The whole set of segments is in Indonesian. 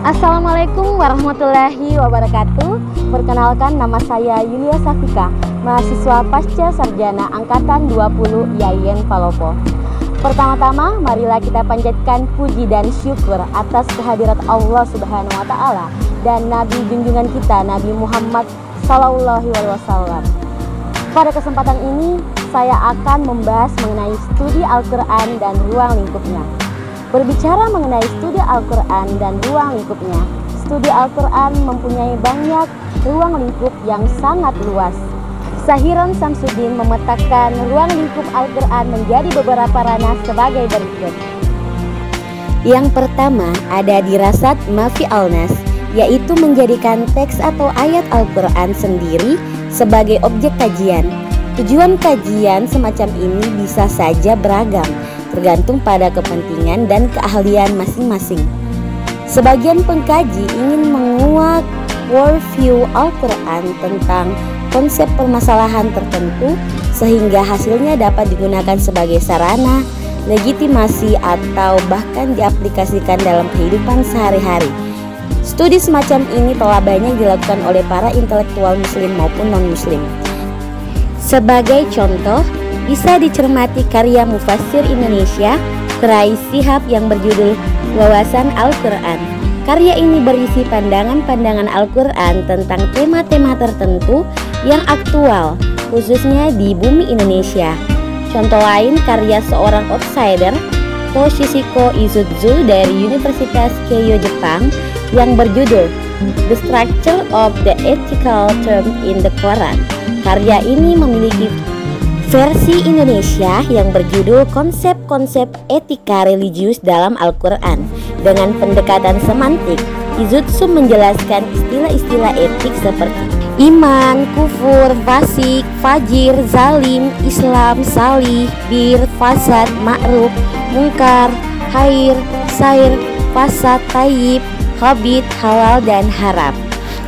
Assalamualaikum warahmatullahi wabarakatuh. Perkenalkan, nama saya Yulia Safika, mahasiswa Pasca Sarjana Angkatan 20 IAIN Palopo. Pertama-tama, marilah kita panjatkan puji dan syukur atas kehadirat Allah Subhanahu wa Ta'ala dan Nabi junjungan kita, Nabi Muhammad SAW. Pada kesempatan ini, saya akan membahas mengenai studi Al-Quran dan ruang lingkupnya. Berbicara mengenai studi Al-Quran dan ruang lingkupnya, studi Al-Quran mempunyai banyak ruang lingkup yang sangat luas. Sahiron Samsudin memetakan ruang lingkup Al-Quran menjadi beberapa ranah sebagai berikut. Yang pertama ada dirasat mafi al-nas, yaitu menjadikan teks atau ayat Al-Quran sendiri sebagai objek kajian. Tujuan kajian semacam ini bisa saja beragam, tergantung pada kepentingan dan keahlian masing-masing. Sebagian pengkaji ingin menguak worldview Al-Quran tentang konsep permasalahan tertentu sehingga hasilnya dapat digunakan sebagai sarana, legitimasi, atau bahkan diaplikasikan dalam kehidupan sehari-hari. Studi semacam ini telah banyak dilakukan oleh para intelektual muslim maupun non-muslim. Sebagai contoh, bisa dicermati karya mufassir Indonesia Quraish Shihab yang berjudul Wawasan Al-Quran. Karya ini berisi pandangan-pandangan Al-Quran tentang tema-tema tertentu yang aktual, khususnya di bumi Indonesia. Contoh lain karya seorang outsider, Toshihiko Izutsu dari Universitas Keio Jepang yang berjudul The Structure of the Ethical Term in the Quran. Karya ini memiliki versi Indonesia yang berjudul Konsep-konsep Etika Religius dalam Al-Quran. Dengan pendekatan semantik, Izutsu menjelaskan istilah-istilah etik seperti iman, kufur, fasik, fajir, zalim, Islam, salih, bir, fasad, ma'ruf, mungkar, khair, sair, fasad, tayyib, khabith, halal, dan haram.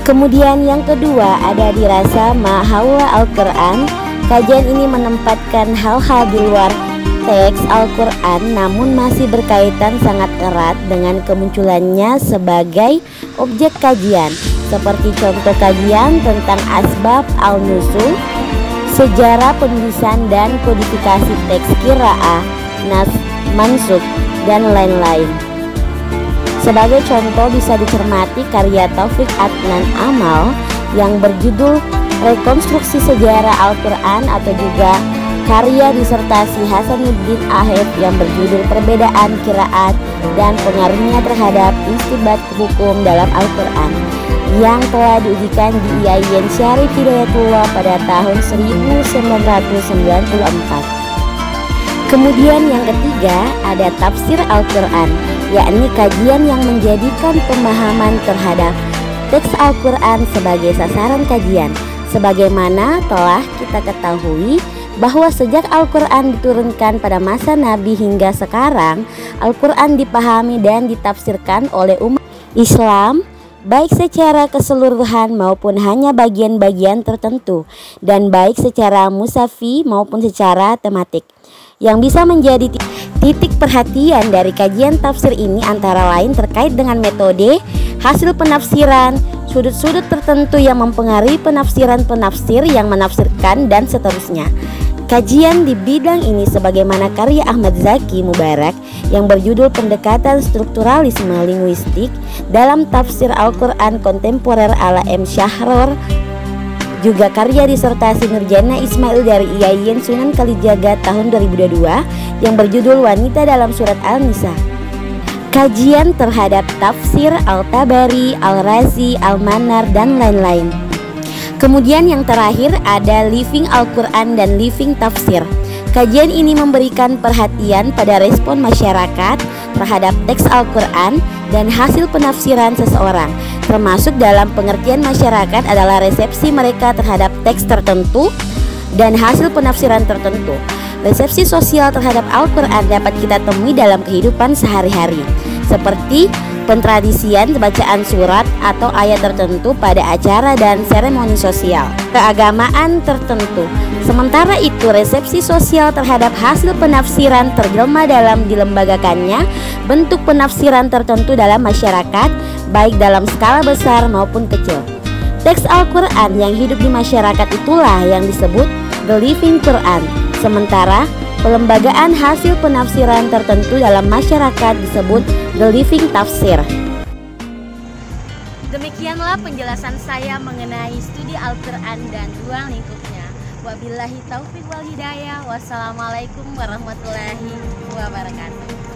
Kemudian yang kedua ada dirasa mahawa Al-Quran. Kajian ini menempatkan hal-hal di luar teks Al-Quran namun masih berkaitan sangat erat dengan kemunculannya sebagai objek kajian, seperti contoh kajian tentang asbab al-nuzul, sejarah penulisan dan kodifikasi teks qiraah, nas, mansukh, dan lain-lain. Sebagai contoh bisa dicermati karya Taufik Adnan Amal yang berjudul Rekonstruksi Sejarah Al-Quran, atau juga karya disertasi Hasanuddin Aheb yang berjudul Perbedaan Qiraat dan Pengaruhnya Terhadap Istibat Hukum dalam Al-Quran yang telah diujikan di IAIN Syarif Hidayatullah pada tahun 1994. Kemudian yang ketiga ada tafsir Al-Quran, yakni kajian yang menjadikan pemahaman terhadap teks Al-Quran sebagai sasaran kajian. Sebagaimana telah kita ketahui bahwa sejak Al-Quran diturunkan pada masa Nabi hingga sekarang, Al-Quran dipahami dan ditafsirkan oleh umat Islam baik secara keseluruhan maupun hanya bagian-bagian tertentu, dan baik secara musafi maupun secara tematik. Yang bisa menjadi titik perhatian dari kajian tafsir ini antara lain terkait dengan metode, hasil penafsiran, sudut-sudut tertentu yang mempengaruhi penafsiran-penafsir yang menafsirkan, dan seterusnya. Kajian di bidang ini sebagaimana karya Ahmad Zaki Mubarak yang berjudul Pendekatan Strukturalisme Linguistik dalam Tafsir Al-Quran Kontemporer ala M. Syahror, juga karya disertasi Nurjana Ismail dari IAIN Sunan Kalijaga tahun 2022 yang berjudul Wanita dalam Surat Al-Nisa. Kajian terhadap tafsir Al-Tabari, Al-Razi, Al-Manar, dan lain-lain. Kemudian yang terakhir ada Living Al-Quran dan Living Tafsir. Kajian ini memberikan perhatian pada respon masyarakat terhadap teks Al-Quran dan hasil penafsiran seseorang, termasuk dalam pengertian masyarakat adalah resepsi mereka terhadap teks tertentu dan hasil penafsiran tertentu. Resepsi sosial terhadap Al-Quran dapat kita temui dalam kehidupan sehari-hari, seperti pentradisian bacaan surat atau ayat tertentu pada acara dan seremoni sosial keagamaan tertentu. Sementara itu, resepsi sosial terhadap hasil penafsiran terjelma dalam dilembagakannya bentuk penafsiran tertentu dalam masyarakat, baik dalam skala besar maupun kecil. Teks Al-Quran yang hidup di masyarakat itulah yang disebut The Living Quran. Sementara pelembagaan hasil penafsiran tertentu dalam masyarakat disebut The Living Tafsir. Demikianlah penjelasan saya mengenai studi Al-Quran dan ruang lingkupnya. Wabillahi taufiq wal hidayah. Wassalamualaikum warahmatullahi wabarakatuh.